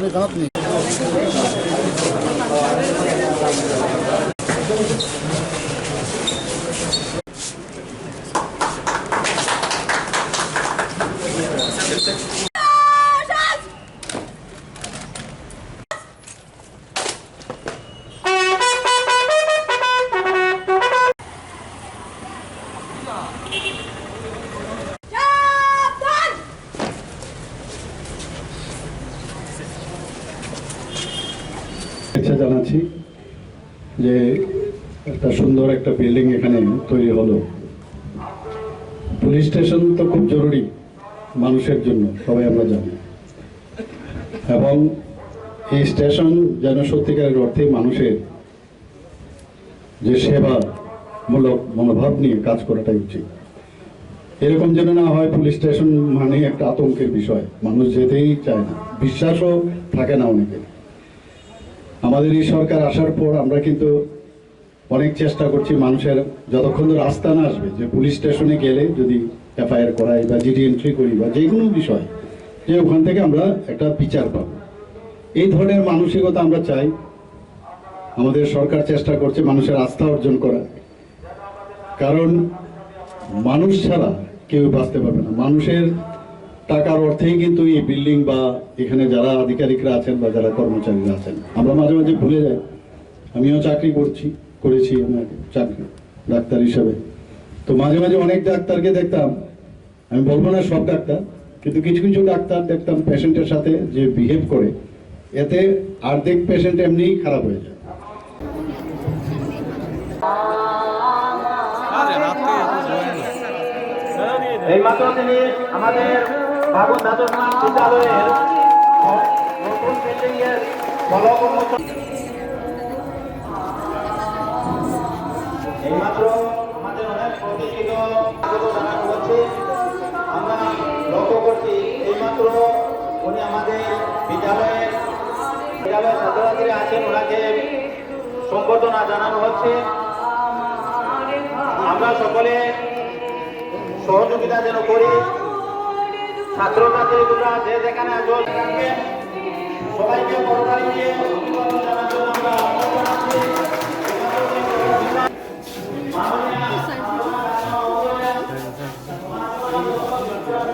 तुम्हें कहाँ नहीं জানাচ্ছি যে একটা সুন্দর একটা বিল্ডিং এখানে তৈরি হলো। পুলিশ স্টেশন তো খুব জরুরি মানুষের জন্য, সবাই আমরা জানি, এবং এই স্টেশন যেন সত্যিকারের অর্থে মানুষের যে সেবামূলক মনোভাব নিয়ে কাজ করাটাই উচিত। এরকম যেন না হয় পুলিশ স্টেশন মানে একটা আতঙ্কের বিষয়, মানুষ যেতেই চায় না, বিশ্বাসও থাকে না অনেকের। আমাদের এই সরকার আসার পর আমরা কিন্তু অনেক চেষ্টা করছি মানুষের যতক্ষণ ধরে আস্থা না আসবে যে পুলিশ স্টেশনে গেলে যদি এফআইআর করাই বা জিডি এন্ট্রি করি বা যে কোনো বিষয়, যে ওখান থেকে আমরা একটা বিচার পাব, এই ধরনের মানসিকতা আমরা চাই। আমাদের সরকার চেষ্টা করছে মানুষের আস্থা অর্জন করা, কারণ মানুষ ছাড়া কেউ বাঁচতে পারবে না। মানুষের টাকার অর্থেই কিন্তু এই বিল্ডিং বা এখানে যারা আধিকারিকরা আছেন বা যারা কর্মচারীরা আছেন, আমরা মাঝে মাঝে ভুলে যাই। আমিও চাকরি করেছি আমার চাকরি ডাক্তার হিসাবে, তো মাঝে মাঝে অনেক ডাক্তারকে দেখতাম, আমি বলবো না সব ডাক্তার, কিন্তু কিছু কিছু ডাক্তার দেখতাম পেশেন্টের সাথে যে বিহেভ করে, এতে অর্ধেক পেশেন্ট এমনিই খারাপ হয়ে যায়। এইমাত্র তিনি আমাদের বাবু দাদুর বিদ্যালয়ের নতুন বিল্ডিং এর এইমাত্র আমাদের অনেক প্রতিষ্ঠিত জানানো হচ্ছে। আমরা লক্ষ্য করছি এইমাত্র উনি আমাদের বিদ্যালয়ের ছাত্রছাত্রী আছেন, ওনাকে সংবর্ধনা জানানো হচ্ছে। আমরা সকলে সহযোগিতা যেন করি, ছাত্রছাত্রীরা যে যেখানে আসবেন সবাইকে করতালি দিয়ে অভিবাদন জানানোর জন্য আমরা আহ্বান জানাচ্ছি।